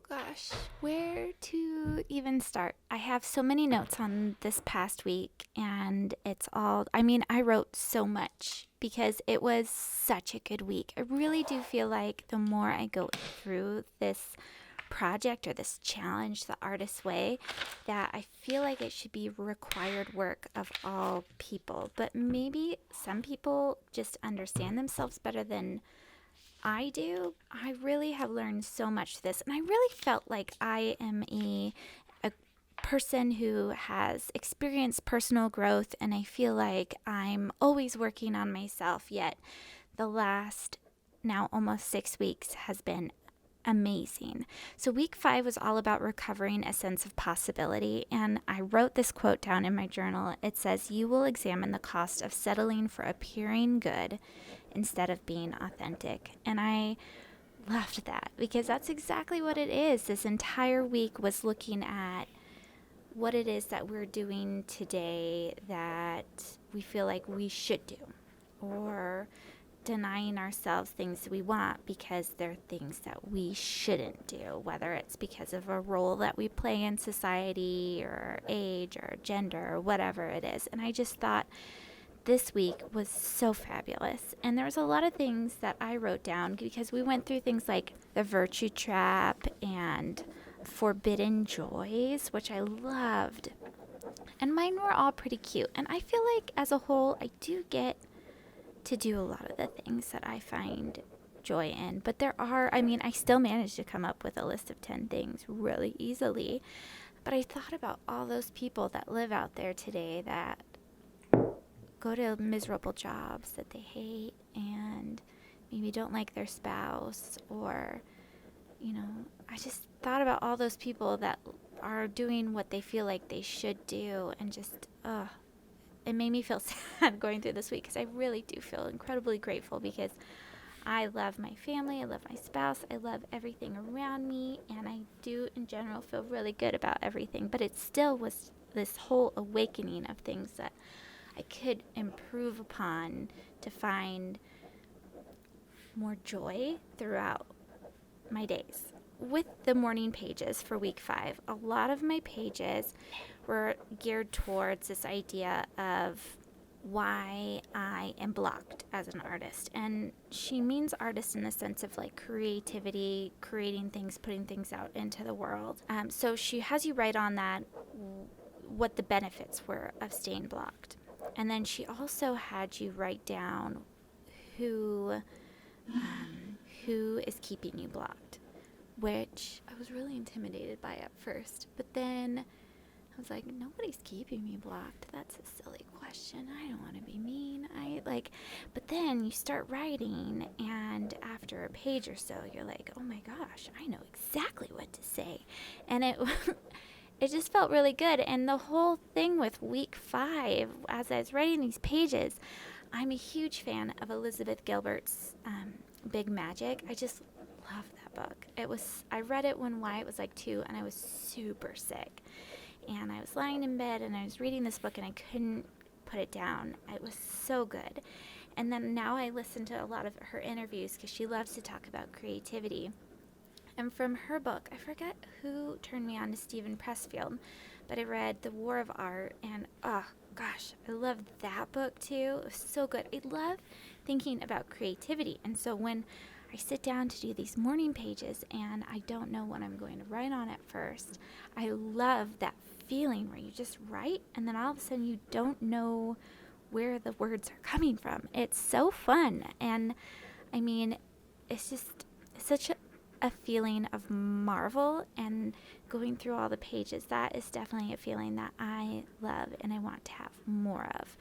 Gosh, where to even start? I have so many notes on this past week, and I wrote so much because it was such a good week. I really do feel like the more I go through this project or this challenge, the artist's way, that I feel like it should be required work of all people. But maybe some people just understand themselves better than I do. I really have learned so much through this, and I really felt like I am a person who has experienced personal growth, and I feel like I'm always working on myself. Yet the last now almost 6 weeks has been amazing. So, week 5 was all about recovering a sense of possibility. And I wrote this quote down in my journal. It says, "You will examine the cost of settling for appearing good instead of being authentic." And I loved that because that's exactly what it is. This entire week was looking at what it is that we're doing today that we feel like we should do, or denying ourselves things we want because they're things that we shouldn't do, whether it's because of a role that we play in society or age or gender or whatever it is. And I just thought this week was so fabulous. And there was a lot of things that I wrote down because we went through things like the virtue trap and forbidden joys, which I loved. And mine were all pretty cute. And I feel like as a whole, I do get to do a lot of the things that I find joy in. But I still managed to come up with a list of 10 things really easily. But I thought about all those people that live out there today that go to miserable jobs that they hate and maybe don't like their spouse, or, I just thought about all those people that are doing what they feel like they should do, and just, it made me feel sad going through this week because I really do feel incredibly grateful because I love my family, I love my spouse, I love everything around me, and I do in general feel really good about everything. But it still was this whole awakening of things that I could improve upon to find more joy throughout my days. With the morning pages for week 5, a lot of my pages were geared towards this idea of why I am blocked as an artist. And she means artist in the sense of like creativity, creating things, putting things out into the world. So she has you write on that what the benefits were of staying blocked. And then she also had you write down who is keeping you blocked, which I was really intimidated by at first. But then I was like, nobody's keeping me blocked. That's a silly question. I don't want to be mean. But then you start writing, and after a page or so, you're like, oh my gosh, I know exactly what to say. And it just felt really good. And the whole thing with week 5, as I was writing these pages, I'm a huge fan of Elizabeth Gilbert's Big Magic. I just love that book. I read it when Wyatt was like 2, and I was super sick. And I was lying in bed, and I was reading this book, and I couldn't put it down. It was so good. And then now I listen to a lot of her interviews because she loves to talk about creativity. And from her book, I forget who turned me on to Stephen Pressfield, but I read The War of Art, and oh gosh, I loved that book too. It was so good. I love thinking about creativity. And so when I sit down to do these morning pages and I don't know what I'm going to write on at first, I love that feeling where you just write and then all of a sudden you don't know where the words are coming from. It's so fun. And I mean, it's just such a feeling of marvel, and going through all the pages, that is definitely a feeling that I love and I want to have more of.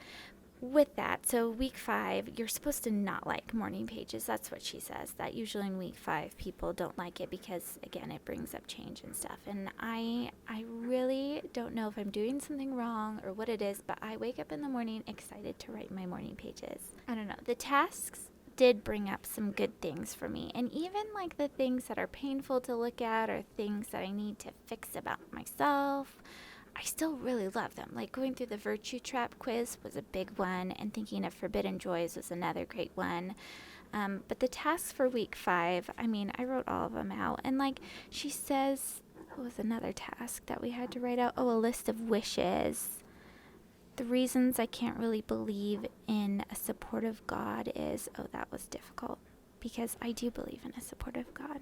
With that, so week 5, you're supposed to not like morning pages. That's what she says, that usually in week 5 people don't like it because, again, it brings up change and stuff. And I really don't know if I'm doing something wrong or what it is, but I wake up in the morning excited to write my morning pages. I don't know. The tasks did bring up some good things for me, and even like the things that are painful to look at or things that I need to fix about myself, I still really love them. Like going through the virtue trap quiz was a big one, and thinking of forbidden joys was another great one. But the tasks for week 5, I mean, I wrote all of them out. And like she says, what was another task that we had to write out? Oh, a list of wishes. The reasons I can't really believe in a supportive God is, oh, that was difficult because I do believe in a supportive God.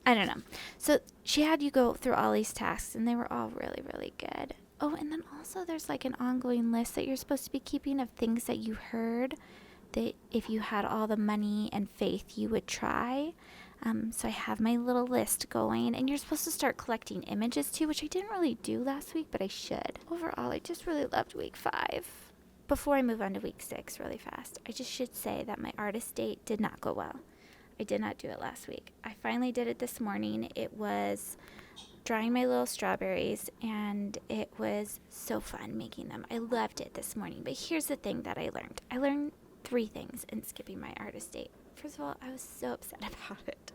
I don't know. So she had you go through all these tasks and they were all really, really good. Oh, and then also there's like an ongoing list that you're supposed to be keeping of things that you heard that if you had all the money and faith, you would try. So I have my little list going, and you're supposed to start collecting images too, which I didn't really do last week, but I should. Overall, I just really loved week 5. Before I move on to week 6 really fast, I just should say that my artist date did not go well. I did not do it last week. I finally did it this morning. It was drying my little strawberries, and it was so fun making them. I loved it this morning, but here's the thing that I learned. I learned 3 things in skipping my artist date. First of all, I was so upset about it.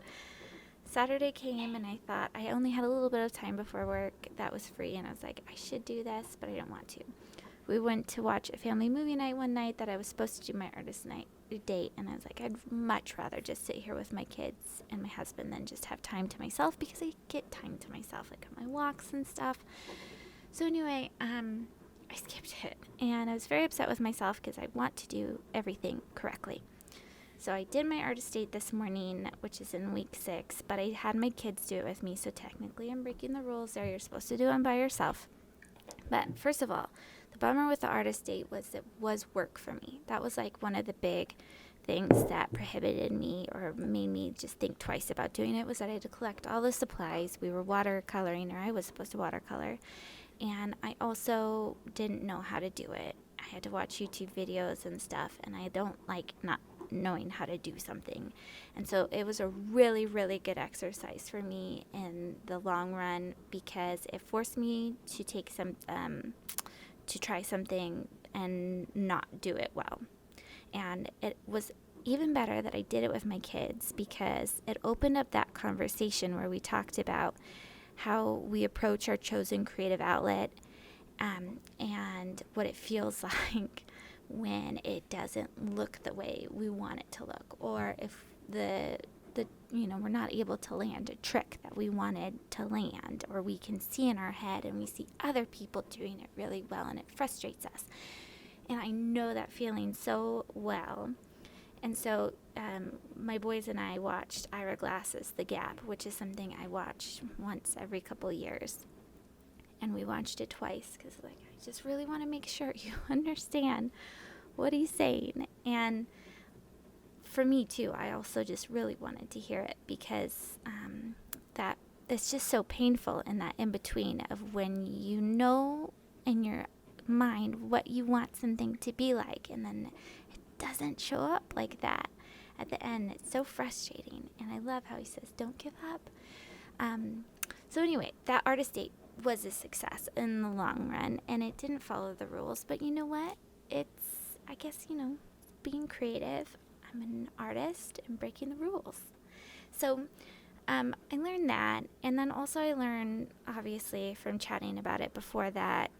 Saturday came and I thought I only had a little bit of time before work that was free, and I was like, I should do this, but I don't want to. We went to watch a family movie night one night that I was supposed to do my artist night date, and I was like, I'd much rather just sit here with my kids and my husband than just have time to myself, because I get time to myself, like on my walks and stuff. So anyway, I skipped it, and I was very upset with myself because I want to do everything correctly. So I did my artist date this morning, which is in week 6, but I had my kids do it with me, so technically I'm breaking the rules there. You're supposed to do them by yourself. But first of all, the bummer with the artist date was it was work for me. That was like one of the big things that prohibited me or made me just think twice about doing it, was that I had to collect all the supplies. We were watercoloring, or I was supposed to watercolor, and I also didn't know how to do it. I had to watch YouTube videos and stuff, and I don't like not knowing how to do something. And so it was a really, really good exercise for me in the long run, because it forced me to take some, to try something and not do it well. And it was even better that I did it with my kids, because it opened up that conversation where we talked about how we approach our chosen creative outlet, and what it feels like when it doesn't look the way we want it to look, or if we're not able to land a trick that we wanted to land, or we can see in our head and we see other people doing it really well and it frustrates us. And I know that feeling so well. And so my boys and I watched Ira Glass's The Gap, which is something I watch once every couple years. And we watched it twice because I just really want to make sure you understand what he's saying. And for me too, I also just really wanted to hear it, because that it's just so painful in that in between of when you know in your mind what you want something to be like, and then it doesn't show up like that at the end. It's so frustrating. And I love how he says, don't give up. So anyway, that artist date was a success in the long run, and it didn't follow the rules, but you know what? It's, I guess, being creative. I'm an artist and breaking the rules. So I learned that, and then also I learned, obviously, from chatting about it before that,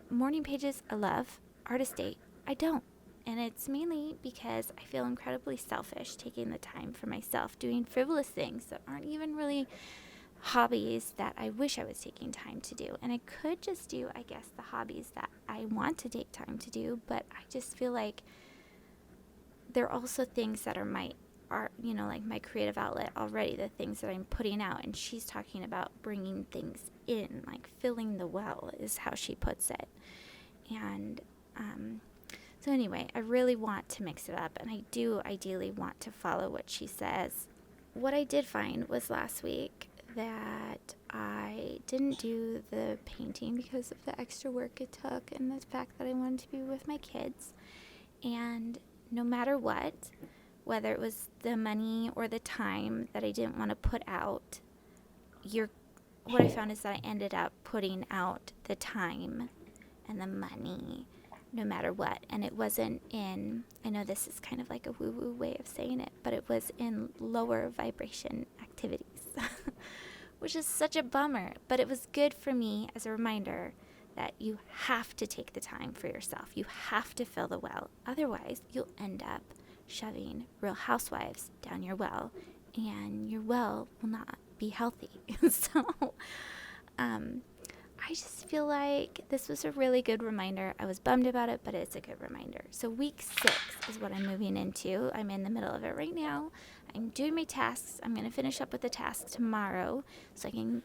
morning pages I love, artist date I don't. And it's mainly because I feel incredibly selfish taking the time for myself, doing frivolous things that aren't even really hobbies that I wish I was taking time to do. And I could just do, I guess, the hobbies that I want to take time to do, but I just feel like they're also things that are my art, like my creative outlet already, the things that I'm putting out. And she's talking about bringing things in, like filling the well is how she puts it. And so anyway, I really want to mix it up, and I do ideally want to follow what she says. What I did find was last week that I didn't do the painting because of the extra work it took and the fact that I wanted to be with my kids. And no matter what, whether it was the money or the time that I didn't want to put out, what I found is that I ended up putting out the time and the money no matter what. And it wasn't in, I know this is kind of like a woo-woo way of saying it, but it was in lower vibration activities, which is such a bummer. But it was good for me as a reminder that you have to take the time for yourself. You have to fill the well. Otherwise, you'll end up shoving Real Housewives down your well, and your well will not be healthy. So, I just feel like this was a really good reminder. I was bummed about it, but it's a good reminder. So week 6 is what I'm moving into. I'm in the middle of it right now. I'm doing my tasks. I'm going to finish up with the tasks tomorrow so I can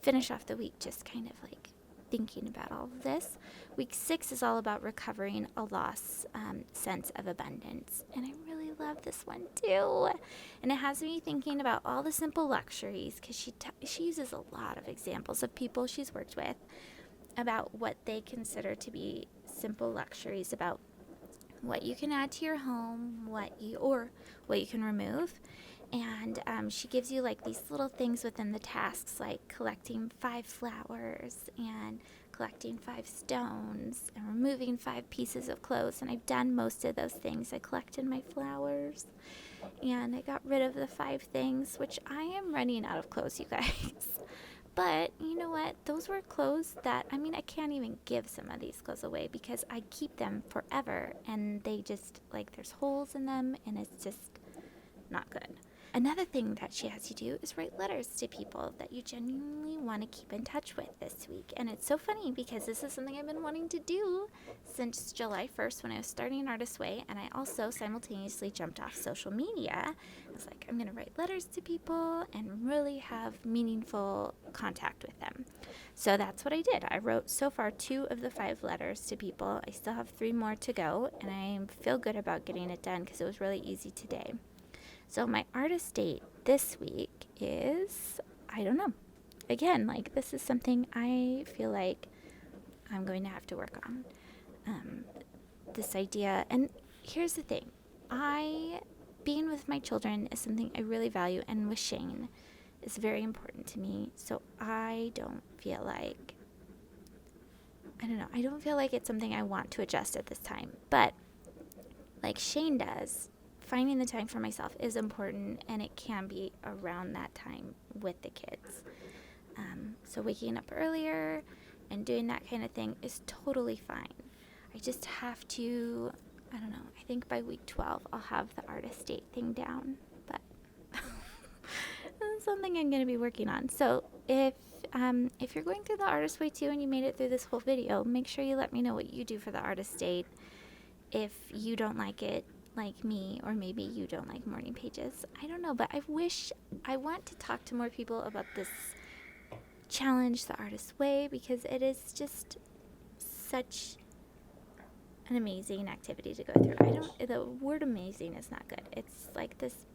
finish off the week just kind of like thinking about all of this. Week 6 is all about recovering a lost sense of abundance. And I really love this one too. And it has me thinking about all the simple luxuries, because she uses a lot of examples of people she's worked with about what they consider to be simple luxuries, about what you can add to your home, what you can remove. And she gives you like these little things within the tasks, like collecting 5 flowers and collecting 5 stones and removing 5 pieces of clothes. And I've done most of those things. I collected my flowers and I got rid of the 5 things, which I am running out of clothes, you guys. But you know what? Those were clothes that, I mean, I can't even give some of these clothes away because I keep them forever and they just, like, there's holes in them and it's just not good. Another thing that she has you do is write letters to people that you genuinely want to keep in touch with this week. And it's so funny because this is something I've been wanting to do since July 1st when I was starting Artist Way. And I also simultaneously jumped off social media. I was like, I'm going to write letters to people and really have meaningful contact with them. So that's what I did. I wrote so far 2 of the 5 letters to people. I still have 3 more to go. And I feel good about getting it done because it was really easy today. So my artist date this week is, I don't know. Again, like, this is something I feel like I'm going to have to work on. This idea, and here's the thing. Being with my children is something I really value, and with Shane is very important to me. So I don't feel like it's something I want to adjust at this time. But like Shane does, finding the time for myself is important, and it can be around that time with the kids. So waking up earlier and doing that kind of thing is totally fine. I just have to, I don't know, I think by week 12 I'll have the artist date thing down, but that's something I'm going to be working on. So if you're going through the Artist Way too and you made it through this whole video, make sure you let me know what you do for the artist date. If you don't like it like me, or maybe you don't like morning pages, I don't know, but I want to talk to more people about this challenge, the Artist Way, because it is just such an amazing activity to go through. The word amazing is not good. It's like this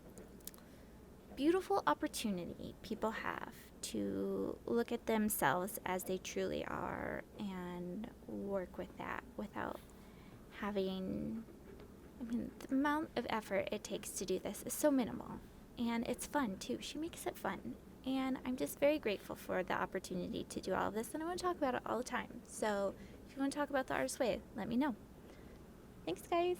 beautiful opportunity people have to look at themselves as they truly are and work with that without having, the amount of effort it takes to do this is so minimal, and it's fun too. She makes it fun, and I'm just very grateful for the opportunity to do all of this, and I want to talk about it all the time. So if you want to talk about the Artist Way, let me know. Thanks, guys.